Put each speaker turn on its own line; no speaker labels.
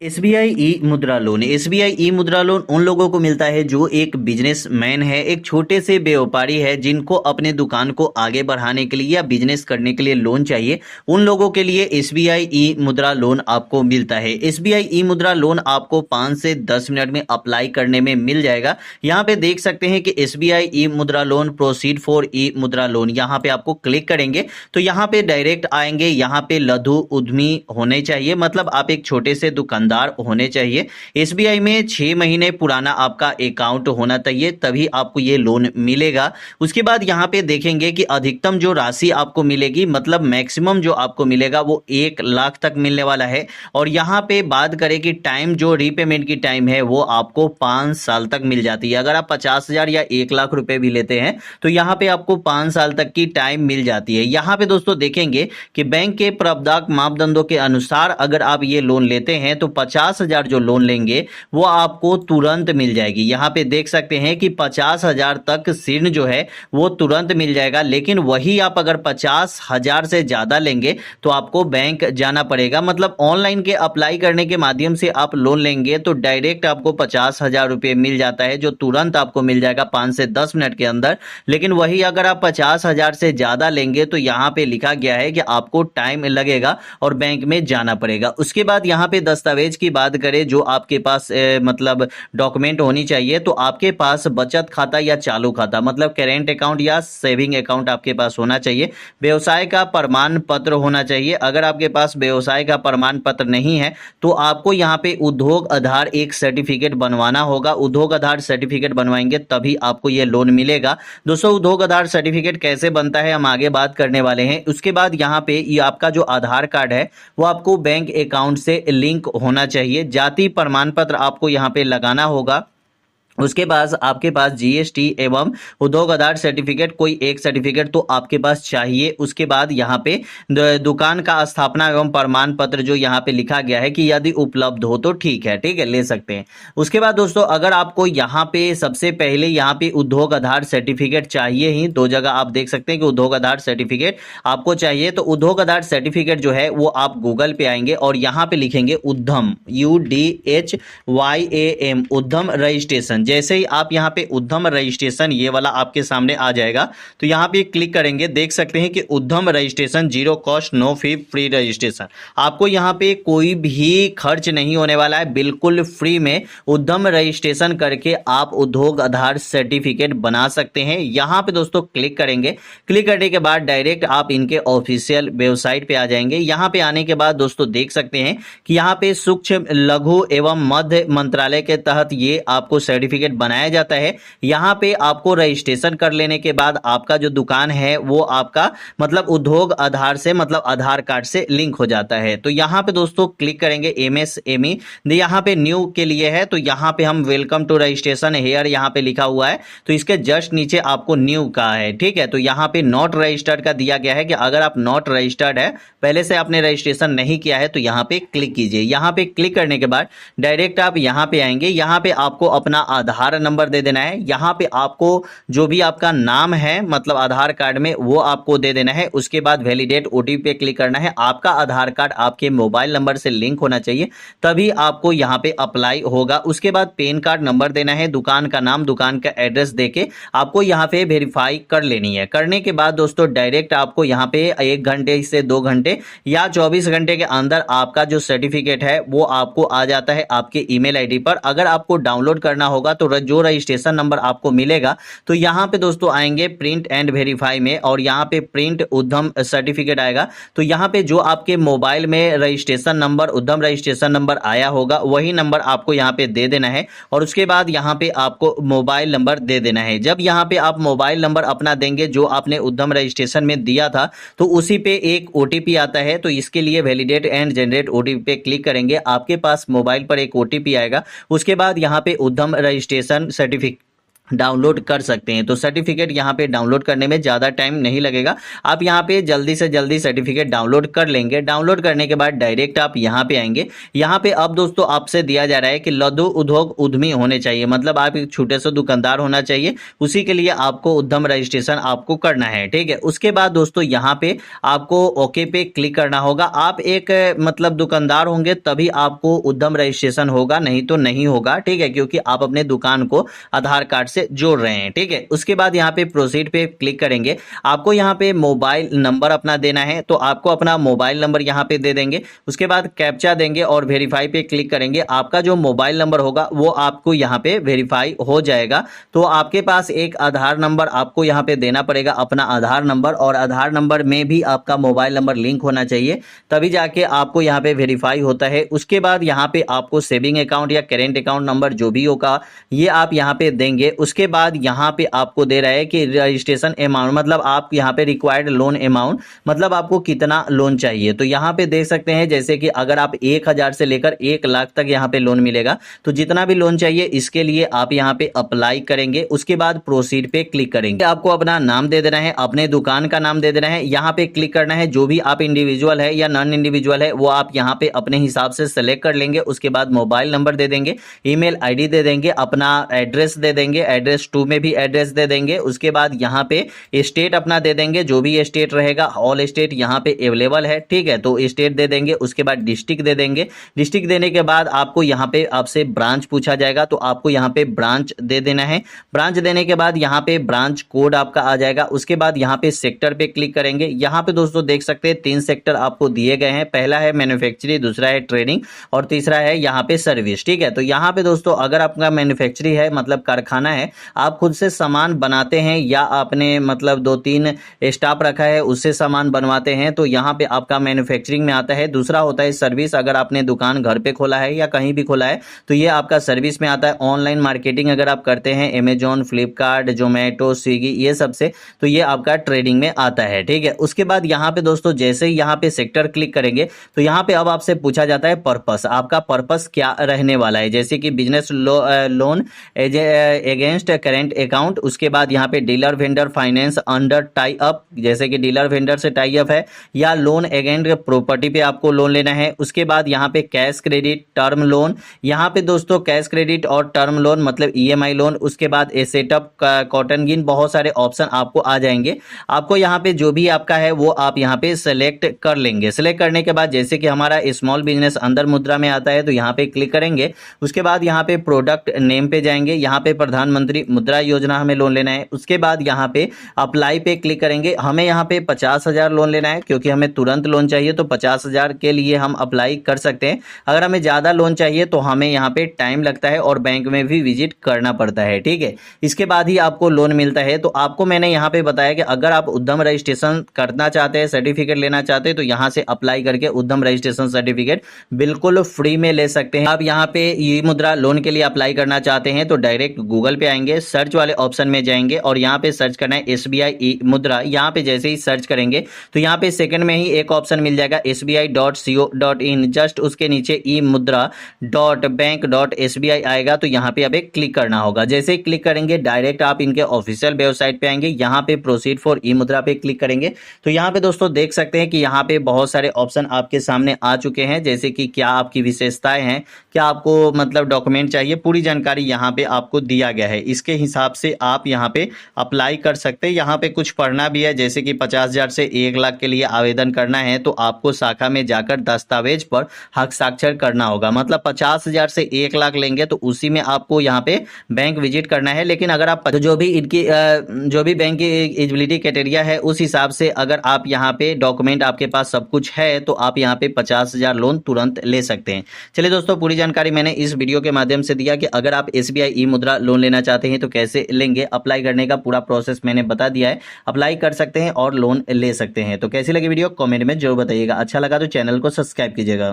SBI ई मुद्रा loan. SBI ई मुद्रा loan उन लोगों को मिलता है जो एक बिजनेसमैन है, एक छोटे से व्यापारी है, जिनको अपने दुकान को आगे बढ़ाने के लिए या बिजनेस करने के लिए लोन चाहिए। उन लोगों के लिए एसबीआई ई मुद्रा लोन आपको मिलता है। एसबीआई ई मुद्रा लोन आपको 5 से 10 मिनट में अप्लाई करने में मिल जाएगा। यहाँ पे देख सकते हैं कि एसबीआई ई मुद्रा लोन, प्रोसीड फॉर ई मुद्रा लोन, यहाँ पे आपको क्लिक करेंगे तो यहाँ पे डायरेक्ट आएंगे। यहाँ पे लघु उद्यमी होने चाहिए, मतलब आप एक छोटे से दुकानदार होने चाहिए। एसबीआई में 6 महीने पुराना आपका अकाउंट होना चाहिए, तभी आपको ये लोन मिलेगा। उसके बाद यहाँ पे देखेंगे कि अधिकतम जो राशि आपको मिलेगी, मतलब मैक्सिमम जो आपको मिलेगा वो 1 लाख तक मिलने वाला है। और यहाँ पे बात करें कि टाइम, जो रीपेमेंट की टाइम है वो आपको 5 साल तक मिल जाती है। अगर आप 50,000 या 1 लाख रुपए भी लेते हैं तो यहाँ पे आपको 5 साल तक की टाइम मिल जाती है। यहाँ पे दोस्तों देखेंगे कि बैंक के प्रावधान मापदंडों के अनुसार अगर आप ये लोन लेते हैं तो 50,000 जो लोन लेंगे वो आपको तुरंत मिल जाएगी। यहाँ पे देख सकते हैं कि 50,000 तक ऋण जो है वो तुरंत मिल जाएगा। लेकिन वही आप अगर 50,000 से ज्यादा लेंगे तो आपको बैंक जाना पड़ेगा। मतलब ऑनलाइन के अप्लाई करने के माध्यम से आप लोन लेंगे तो डायरेक्ट आपको 50,000 रुपये मिल जाता है, जो तुरंत आपको मिल जाएगा 5 से 10 मिनट के अंदर। लेकिन वही अगर आप 50,000 से ज्यादा लेंगे तो यहाँ पे लिखा गया है कि आपको टाइम लगेगा और बैंक में जाना पड़ेगा। उसके बाद यहाँ पे दस्तावेज की बात करें, जो आपके पास मतलब डॉक्यूमेंट होनी चाहिए, तो आपके पास बचत खाता या चालू खाता, मतलब करेंट अकाउंट या सेविंग अकाउंट आपके पास होना चाहिए। व्यवसाय का प्रमाण पत्र होना चाहिए। अगर आपके पास व्यवसाय का प्रमाण पत्र नहीं है तो आपको यहाँ पे उद्योग आधार एक सर्टिफिकेट बनवाना होगा। उद्योग आधार सर्टिफिकेट बनवाएंगे तभी आपको ये लोन मिलेगा। दोस्तों, उद्योग आधार सर्टिफिकेट कैसे बनता है हम आगे बात करने वाले हैं। उसके बाद यहाँ पे ये आपका जो आधार कार्ड है वो आपको बैंक अकाउंट से लिंक होना चाहिए। जाति प्रमाण पत्र आपको यहाँ पे लगाना होगा। उसके बाद आपके पास जीएसटी एवं उद्योग आधार सर्टिफिकेट, कोई एक सर्टिफिकेट तो आपके पास चाहिए। उसके बाद यहाँ पे दुकान का स्थापना एवं प्रमाण पत्र जो यहाँ पे लिखा गया है कि यदि उपलब्ध हो तो ठीक है, ले सकते हैं। उसके बाद दोस्तों, अगर आपको यहाँ पे सबसे पहले यहाँ पे उद्योग आधार सर्टिफिकेट चाहिए ही, 2 जगह आप देख सकते हैं कि उद्योग आधार सर्टिफिकेट आपको चाहिए। तो उद्योग आधार सर्टिफिकेट जो है वो आप गूगल पे आएंगे और यहाँ पे लिखेंगे उद्यम, UDHYAM, उद्यम रजिस्ट्रेशन। जैसे ही आप यहाँ पे उद्यम रजिस्ट्रेशन ये वाला आपके सामने आ जाएगा तो यहाँ पे क्लिक करेंगे। देख सकते हैं कि Udyam registration 0 cost no fee free registration. आपको यहाँ पे कोई भी खर्च नहीं होने वाला है, बिल्कुल फ्री में उद्यम रजिस्ट्रेशन करके आप उद्योग आधार सर्टिफिकेट बना सकते हैं। यहाँ पे दोस्तों क्लिक करेंगे। क्लिक करने के बाद डायरेक्ट आप इनके ऑफिशियल वेबसाइट पे आ जाएंगे। यहाँ पे आने के बाद दोस्तों देख सकते हैं कि यहाँ पे सूक्ष्म लघु एवं मध्य मंत्रालय के तहत ये आपको सर्टिफिकेट बनाया जाता है। यहाँ पे आपको रजिस्ट्रेशन कर लेने के बाद आपका जो दुकान है वो आपका मतलब उद्योग आधार से, मतलब आधार कार्ड से लिंक हो जाता है। तो यहाँ पे दोस्तों क्लिक करेंगे MSME, यहाँ पे न्यू के लिए है तो यहाँ पे हम वेलकम टू रजिस्ट्रेशन हेयर यहाँ पे लिखा हुआ है, तो इसके जस्ट नीचे आपको न्यू का है, ठीक है। तो यहाँ पे नॉट रजिस्टर्ड का दिया गया है कि अगर आप नॉट रजिस्टर्ड है, पहले से आपने रजिस्ट्रेशन नहीं किया है तो यहाँ पे क्लिक कीजिए। यहाँ पे क्लिक करने के बाद डायरेक्ट आप यहाँ पे आएंगे। यहाँ पे आपको अपना आधार नंबर दे देना है। यहाँ पे आपको जो भी आपका नाम है मतलब आधार कार्ड में वो आपको दे देना है। उसके बाद वैलिडेट OTP पे क्लिक करना है। आपका आधार कार्ड आपके मोबाइल नंबर से लिंक होना चाहिए, तभी आपको यहाँ पे अप्लाई होगा। उसके बाद पैन कार्ड नंबर देना है, दुकान का नाम, दुकान का एड्रेस देके आपको यहाँ पे वेरीफाई कर लेनी है। करने के बाद दोस्तों डायरेक्ट आपको यहाँ पे 1 घंटे से 2 घंटे या 24 घंटे के अंदर आपका जो सर्टिफिकेट है वो आपको आ जाता है आपके ईमेल आईडी पर। अगर आपको डाउनलोड करना होगा तो जो रजिस्ट्रेशन नंबर आपको मिलेगा तो यहाँ पे दोस्तों आएंगे प्रिंट एंड वेरीफाई में और यहाँ पे प्रिंट उद्यम सर्टिफिकेट आएगा। तो यहाँ पे जो आपके मोबाइल में रजिस्ट्रेशन नंबर, उद्यम रजिस्ट्रेशन नंबर आया होगा वही नंबर आपको यहाँ पे दे देना है और उसके बाद यहाँ पे आपको मोबाइल नंबर दे देना है। जब यहाँ पे आप मोबाइल नंबर अपना देंगे जो आपने उद्यम रजिस्ट्रेशन में दिया था तो उसी पे एक OTP आता है। तो इसके लिए वैलिडेट एंड जनरेट OTP पे क्लिक करेंगे। आपके पास मोबाइल पर एक OTP आएगा। उसके बाद यहाँ पे उद्यम रजिस्ट्रेशन सर्टिफिकेट डाउनलोड कर सकते हैं। तो सर्टिफिकेट यहाँ पे डाउनलोड करने में ज़्यादा टाइम नहीं लगेगा, आप यहाँ पे जल्दी से जल्दी सर्टिफिकेट डाउनलोड कर लेंगे। डाउनलोड करने के बाद डायरेक्ट आप यहाँ पे आएंगे। यहाँ पे अब दोस्तों आपसे दिया जा रहा है कि लघु उद्योग उद्यमी होने चाहिए, मतलब आप एक छोटे से दुकानदार होना चाहिए, उसी के लिए आपको उद्यम रजिस्ट्रेशन आपको करना है, ठीक है। उसके बाद दोस्तों यहाँ पे आपको ओके पे क्लिक करना होगा। आप एक मतलब दुकानदार होंगे तभी आपको उद्यम रजिस्ट्रेशन होगा, नहीं तो नहीं होगा, ठीक है, क्योंकि आप अपने दुकान को आधार कार्ड से जोड़ रहे हैं, ठीक है। उसके बाद यहाँ पे प्रोसीड पे क्लिक करेंगे। आपको यहाँ पे मोबाइल नंबर अपना देना है, तो आपको अपना मोबाइल नंबर यहाँ पे दे देंगे। उसके बाद कैप्चा देंगे और वेरीफाई पे क्लिक करेंगे। आपका जो मोबाइल नंबर होगा वो आपको यहाँ पे वेरीफाई हो जाएगा। तो आपके पास एक आधार नंबर आपको यहाँ पे देना पड़ेगा, अपना आधार नंबर, और आधार नंबर में भी आपका मोबाइल नंबर लिंक होना चाहिए, तभी जाके आपको यहाँ पे वेरीफाई होता है। उसके बाद यहाँ पे आपको सेविंग अकाउंट या करेंट अकाउंट नंबर जो भी होगा ये आप यहाँ पे देंगे। उसके बाद यहाँ पे आपको दे रहा है कि रजिस्ट्रेशन अमाउंट, मतलब आप यहाँ पे रिक्वायर्ड लोन अमाउंट, मतलब आपको कितना लोन चाहिए। तो यहाँ पे देख सकते हैं जैसे कि अगर आप 1000 से लेकर 1 लाख तक यहाँ पे लोन मिलेगा, तो जितना भी लोन चाहिए इसके लिए आप यहाँ पे अप्लाई करेंगे। उसके बाद प्रोसीड पे क्लिक करेंगे। आपको अपना नाम दे देना है, अपने दुकान का नाम दे देना है, यहाँ पे क्लिक करना है। जो भी आप इंडिविजुअल है या नॉन इंडिविजुअल है वो आप यहाँ पे अपने हिसाब से सेलेक्ट कर लेंगे। उसके बाद मोबाइल नंबर दे देंगे, ईमेल आईडी दे देंगे, अपना एड्रेस दे देंगे, एड्रेस 2 में भी एड्रेस दे देंगे। उसके बाद यहाँ पे स्टेट अपना दे देंगे, जो भी स्टेट रहेगा, ऑल स्टेट यहाँ पे अवेलेबल है, ठीक है, तो स्टेट दे देंगे। उसके बाद डिस्ट्रिक्ट दे देंगे। डिस्ट्रिक्ट देने के बाद आपको यहाँ पे आपसे ब्रांच पूछा जाएगा, तो आपको यहाँ पे ब्रांच दे देना है। ब्रांच देने के बाद यहाँ पे ब्रांच कोड आपका आ जाएगा। उसके बाद यहाँ पे सेक्टर पे क्लिक करेंगे। यहाँ पे दोस्तों देख सकते हैं 3 सेक्टर आपको दिए गए हैं, पहला है मैन्युफैक्चरिंग, दूसरा है ट्रेडिंग और तीसरा है यहाँ पे सर्विस, ठीक है। तो यहाँ पे दोस्तों अगर आपका मैन्युफैक्चरिंग है, मतलब कारखाना है, आप खुद से सामान बनाते हैं या आपने मतलब 2-3 स्टाफ रखा है उससे सामान बनवाते हैं, तो यहाँ पे आपका मैन्युफैक्चरिंग में आता है। दूसरा होता है सर्विस, अगर आपने दुकान घर पे खोला है या कहीं भी खोला है तो ये आपका सर्विस में आता है। ऑनलाइन मार्केटिंग अगर आप करते हैं अमेजॉन, फ्लिपकार्ट, जोमेटो, स्विगी, ये सबसे, तो ये आपका ट्रेडिंग में आता है, ठीक है। उसके बाद यहाँ पे दोस्तों जैसे ही यहाँ पे सेक्टर क्लिक करेंगे तो यहाँ पे अब आपसे पूछा जाता है पर्पस, आपका पर्पस क्या रहने वाला है, जैसे कि business loan against current account. उसके बाद यहाँ पे dealer vendor finance under tie up, जैसे कि डीलर वेंडर से टाई अप है, या लोन अगेंस्ट प्रॉपर्टी पे आपको लोन लेना है। उसके बाद यहाँ पे कैश क्रेडिट, टर्म लोन, यहाँ पे दोस्तों कैश क्रेडिट और टर्म लोन मतलब ईएमआई लोन। उसके बाद ए सेटअप, कॉटन गिन, बहुत सारे ऑप्शन आपको आ जाएंगे। आपको यहाँ पे जो भी आपका है वो आप यहाँ पे सेलेक्ट कर लेंगे। सेलेक्ट करने के बाद जैसे कि हमारा स्मॉल बिजनेस अंदर मुद्रा में आता है तो यहाँ पे क्लिक करेंगे। उसके बाद यहाँ पे प्रोडक्ट नेम पे जाएंगे, यहाँ पे प्रधानमंत्री मुद्रा योजना हमें लोन लेना है। उसके बाद यहाँ पे अप्लाई पे क्लिक करेंगे। हमें यहाँ पे 50,000 लोन लेना है, क्योंकि हमें तुरंत लोन चाहिए, तो 50,000 के लिए हम अप्लाई कर सकते हैं। अगर हमें ज़्यादा लोन चाहिए तो हमें यहाँ पे टाइम लगता है और बैंक में भी विजिट करना पड़ता है, ठीक है। इसके बाद ही आपको लोन मिलता है। तो आपको मैंने यहाँ पे बताया कि अगर आप उद्यम रजिस्ट्रेशन करना चाहते हैं, सर्टिफिकेट लेना चाहते हैं, तो यहाँ से अप्लाई करके उद्यम रजिस्ट्रेशन सर्टिफिकेट बिल्कुल फ्री में ले सकते हैं। आप यहाँ पे ई मुद्रा लोन के लिए अप्लाई करना चाहते हैं तो डायरेक्ट गूगल पे आएंगे, सर्च वाले ऑप्शन में जाएंगे और यहाँ पे सर्च करना है SBI ई मुद्रा। यहाँ पे जैसे ही सर्च करेंगे तो यहाँ पे सेकंड में ही एक ऑप्शन मिल जाएगा SBI.co.in, जस्ट उसके नीचे ई मुद्रा .बैंक.SBI आएगा, तो यहाँ पे अब एक क्लिक करना होगा। जैसे ही क्लिक करेंगे डायरेक्ट आप इनके ऑफिशियल वेबसाइट पे आएंगे। यहाँ पे प्रोसीड फॉर ई मुद्रा पे क्लिक करेंगे तो यहाँ पे दोस्तों देख सकते हैं कि यहाँ पे बहुत सारे ऑप्शन आपके सामने आ चुके हैं, जैसे कि क्या आपकी विशेषताएं हैं, क्या आपको मतलब डॉक्यूमेंट चाहिए, पूरी जानकारी यहाँ पे आपको दिया गया है। इसके हिसाब से आप यहाँ पे अप्लाई कर सकते हैं। यहाँ पे कुछ पढ़ना भी है, जैसे कि 50,000 से 1 लाख के लिए आवेदन करना है तो आपको शाखा में जाकर दस्तावेज पर हस्ताक्षर करना होगा। मतलब 50,000 से 1 लाख लेंगे तो उसी में आपको यहाँ पे बैंक विजिट करना है। लेकिन अगर आप जो भी बैंक की एलिजिबिलिटी क्राइटेरिया है उस हिसाब से अगर आप यहाँ पे डॉक्यूमेंट आपके पास सब कुछ है तो आप यहाँ पे 50,000 लोन तुरंत ले सकते हैं। चलिए दोस्तों, पूरी जानकारी मैंने इस वीडियो के माध्यम से दिया कि अगर आप SBI ई मुद्रा लोन लेना चाहते हैं तो कैसे लेंगे। अप्लाई करने का पूरा प्रोसेस मैंने बता दिया है, अप्लाई कर सकते हैं और लोन ले सकते हैं। तो कैसी लगी वीडियो कमेंट में जरूर बताइएगा। अच्छा लगा तो चैनल को सब्सक्राइब कीजिएगा।